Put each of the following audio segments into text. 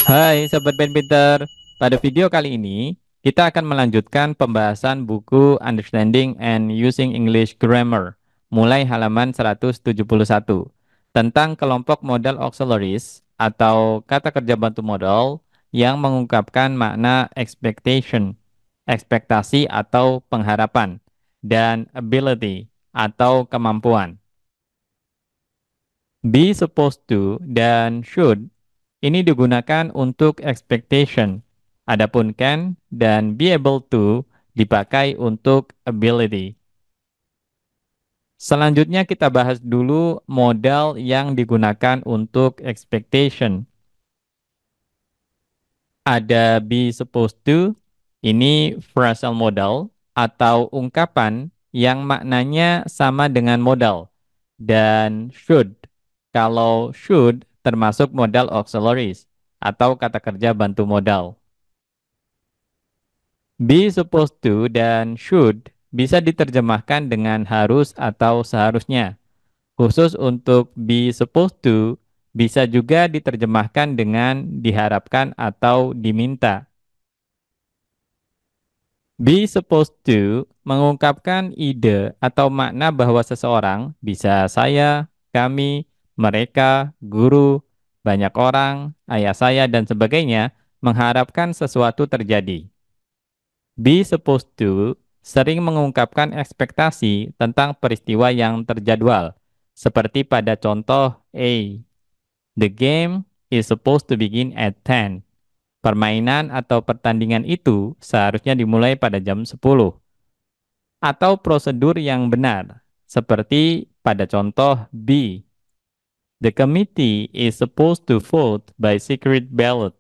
Hai Sobat Ben Pinter, pada video kali ini kita akan melanjutkan pembahasan buku Understanding and Using English Grammar mulai halaman 171 tentang kelompok modal auxiliaries atau kata kerja bantu modal yang mengungkapkan makna expectation, ekspektasi atau pengharapan, dan ability atau kemampuan. Be supposed to dan should ini digunakan untuk expectation. Adapun can dan be able to dipakai untuk ability. Selanjutnya kita bahas dulu modal yang digunakan untuk expectation. Ada be supposed to, ini phrasal modal atau ungkapan yang maknanya sama dengan modal. Dan should, kalau should termasuk modal auxiliaries atau kata kerja bantu modal. Be supposed to dan should bisa diterjemahkan dengan harus atau seharusnya. Khusus untuk be supposed to bisa juga diterjemahkan dengan diharapkan atau diminta. Be supposed to mengungkapkan ide atau makna bahwa seseorang, bisa saya, kami, mereka, guru, banyak orang, ayah saya, dan sebagainya, mengharapkan sesuatu terjadi. Be supposed to sering mengungkapkan ekspektasi tentang peristiwa yang terjadwal, seperti pada contoh A. The game is supposed to begin at 10. Permainan atau pertandingan itu seharusnya dimulai pada jam 10. Atau prosedur yang benar, seperti pada contoh B. The committee is supposed to vote by secret ballot.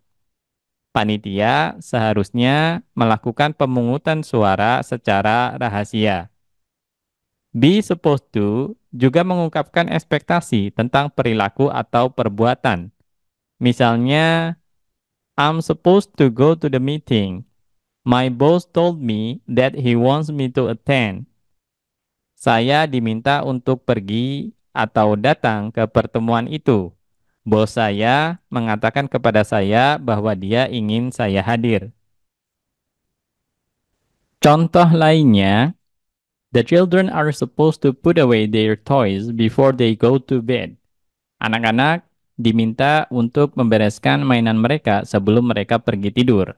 Panitia seharusnya melakukan pemungutan suara secara rahasia. Be supposed to juga mengungkapkan ekspektasi tentang perilaku atau perbuatan. Misalnya, I'm supposed to go to the meeting. My boss told me that he wants me to attend. Saya diminta untuk pergi atau datang ke pertemuan itu. Bos saya mengatakan kepada saya bahwa dia ingin saya hadir. Contoh lainnya, the children are supposed to put away their toys before they go to bed. Anak-anak diminta untuk membereskan mainan mereka sebelum mereka pergi tidur.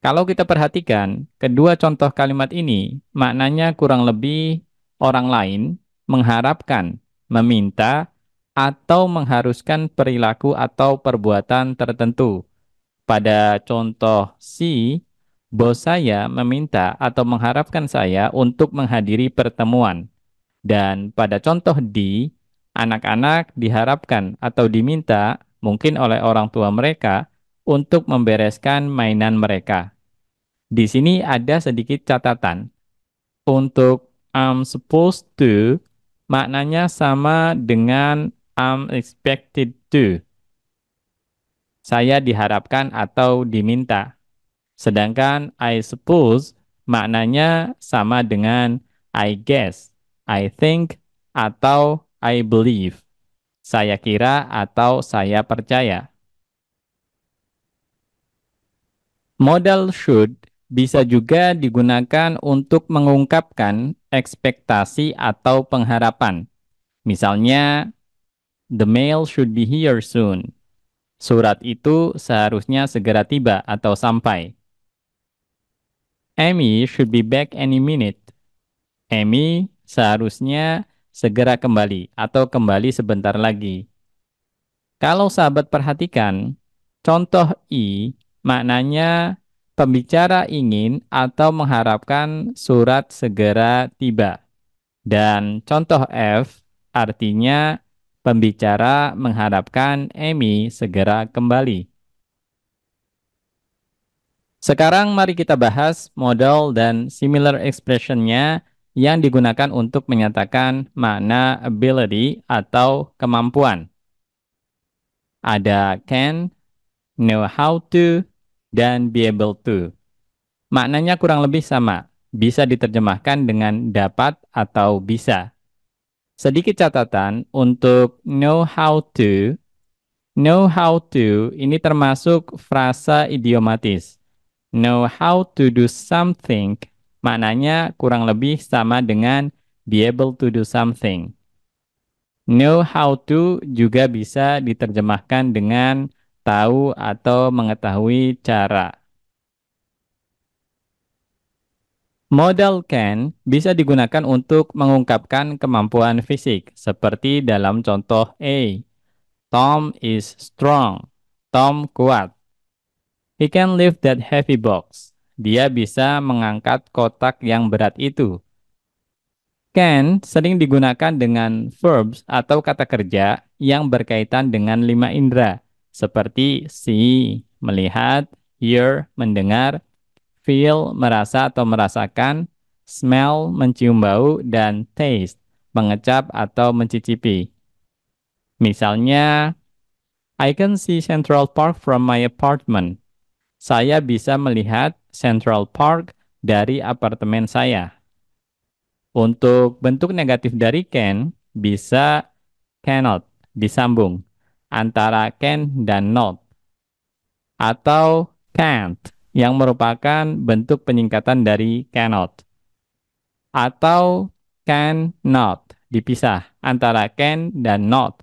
Kalau kita perhatikan, kedua contoh kalimat ini maknanya kurang lebih orang lain mengharapkan, meminta, atau mengharuskan perilaku atau perbuatan tertentu. Pada contoh C, bos saya meminta atau mengharapkan saya untuk menghadiri pertemuan. Dan pada contoh D, anak-anak diharapkan atau diminta mungkin oleh orang tua mereka untuk membereskan mainan mereka. Di sini ada sedikit catatan. Untuk I'm supposed to, maknanya sama dengan I'm expected to. Saya diharapkan atau diminta. Sedangkan I suppose, maknanya sama dengan I guess, I think, atau I believe. Saya kira atau saya percaya. Modal should bisa juga digunakan untuk mengungkapkan ekspektasi atau pengharapan. Misalnya, the mail should be here soon. Surat itu seharusnya segera tiba atau sampai. Amy should be back any minute. Amy seharusnya segera kembali atau kembali sebentar lagi. Kalau sahabat perhatikan, contoh I maknanya pembicara ingin atau mengharapkan surat segera tiba. Dan contoh F artinya pembicara mengharapkan Amy segera kembali. Sekarang mari kita bahas modal dan similar expression-nya yang digunakan untuk menyatakan makna ability atau kemampuan. Ada can, know how to, dan be able to. Maknanya kurang lebih sama, bisa diterjemahkan dengan dapat atau bisa. Sedikit catatan untuk know how to, Know how to ini termasuk frasa idiomatis. Know how to do something maknanya kurang lebih sama dengan be able to do something. Know how to juga bisa diterjemahkan dengan tahu atau mengetahui cara. Modal can bisa digunakan untuk mengungkapkan kemampuan fisik, seperti dalam contoh A. Tom is strong. Tom kuat. He can lift that heavy box. Dia bisa mengangkat kotak yang berat itu. Can sering digunakan dengan verbs atau kata kerja yang berkaitan dengan lima indera, seperti see, melihat, hear, mendengar, feel, merasa atau merasakan, smell, mencium bau, dan taste, mengecap atau mencicipi. Misalnya, I can see Central Park from my apartment. Saya bisa melihat Central Park dari apartemen saya. Untuk bentuk negatif dari can, bisa cannot, disambung, antara can dan not. Atau can't, yang merupakan bentuk penyingkatan dari cannot. Atau can not, dipisah antara can dan not.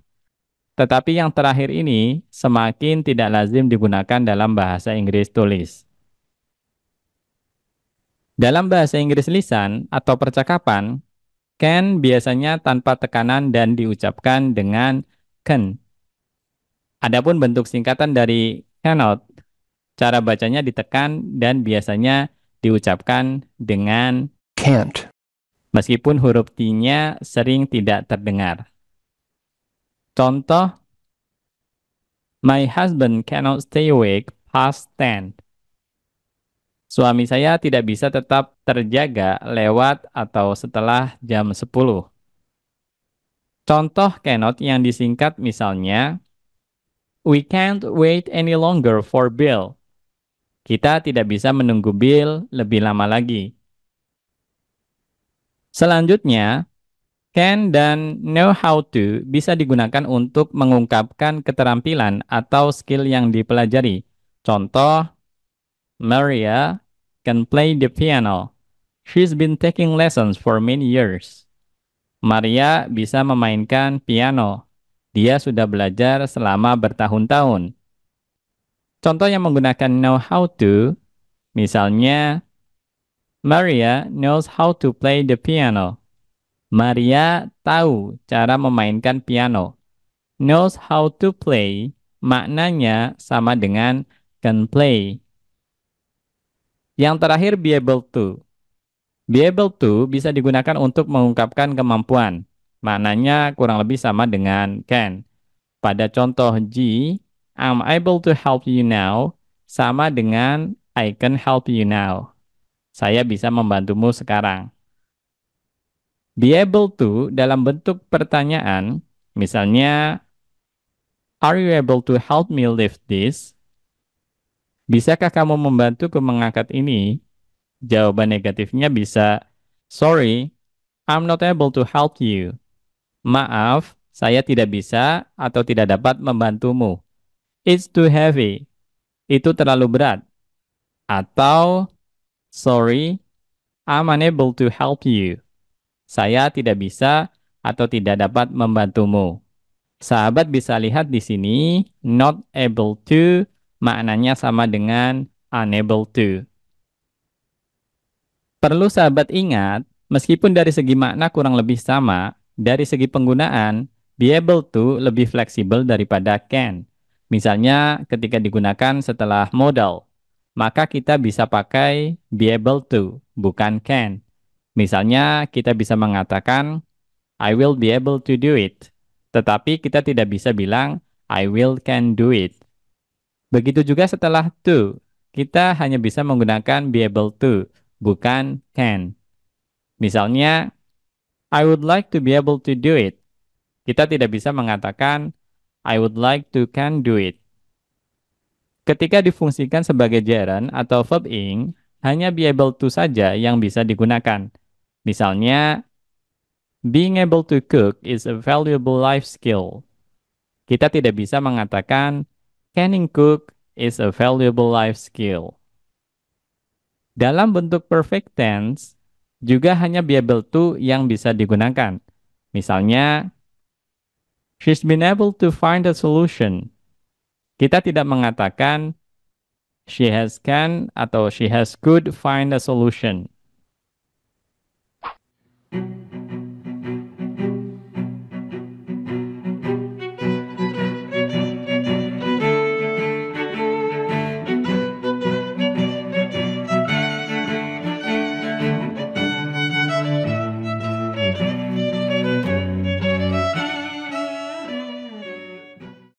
Tetapi yang terakhir ini semakin tidak lazim digunakan dalam bahasa Inggris tulis. Dalam bahasa Inggris lisan atau percakapan, can biasanya tanpa tekanan dan diucapkan dengan can. Adapun bentuk singkatan dari cannot, cara bacanya ditekan dan biasanya diucapkan dengan can't, meskipun huruf T-nya sering tidak terdengar. Contoh, my husband cannot stay awake past 10. Suami saya tidak bisa tetap terjaga lewat atau setelah jam 10. Contoh cannot yang disingkat misalnya, we can't wait any longer for Bill. Kita tidak bisa menunggu Bill lebih lama lagi. Selanjutnya, can dan know how to bisa digunakan untuk mengungkapkan keterampilan atau skill yang dipelajari. Contoh, Maria can play the piano. She's been taking lessons for many years. Maria bisa memainkan piano. Dia sudah belajar selama bertahun-tahun. Contoh yang menggunakan know how to, misalnya, Maria knows how to play the piano. Maria tahu cara memainkan piano. Knows how to play maknanya sama dengan can play. Yang terakhir, be able to. Be able to bisa digunakan untuk mengungkapkan kemampuan. Maknanya kurang lebih sama dengan can. Pada contoh G, I'm able to help you now, sama dengan I can help you now. Saya bisa membantumu sekarang. Be able to dalam bentuk pertanyaan, misalnya, are you able to help me lift this? Bisakah kamu membantuku mengangkat ini? Jawaban negatifnya bisa, sorry, I'm not able to help you. Maaf, saya tidak bisa atau tidak dapat membantumu. It's too heavy. Itu terlalu berat. Atau, sorry, I'm unable to help you. Saya tidak bisa atau tidak dapat membantumu. Sahabat bisa lihat di sini, not able to maknanya sama dengan unable to. Perlu sahabat ingat, meskipun dari segi makna kurang lebih sama, dari segi penggunaan, be able to lebih fleksibel daripada can. Misalnya ketika digunakan setelah modal, maka kita bisa pakai be able to, bukan can. Misalnya kita bisa mengatakan, I will be able to do it. Tetapi kita tidak bisa bilang, I will can do it. Begitu juga setelah to, kita hanya bisa menggunakan be able to, bukan can. Misalnya, I would like to be able to do it. Kita tidak bisa mengatakan, I would like to can do it. Ketika difungsikan sebagai gerund atau verb ing, hanya be able to saja yang bisa digunakan. Misalnya, being able to cook is a valuable life skill. Kita tidak bisa mengatakan canning cook is a valuable life skill. Dalam bentuk perfect tense, juga hanya be able to yang bisa digunakan. Misalnya, she's been able to find a solution. Kita tidak mengatakan she has can atau she has could find a solution.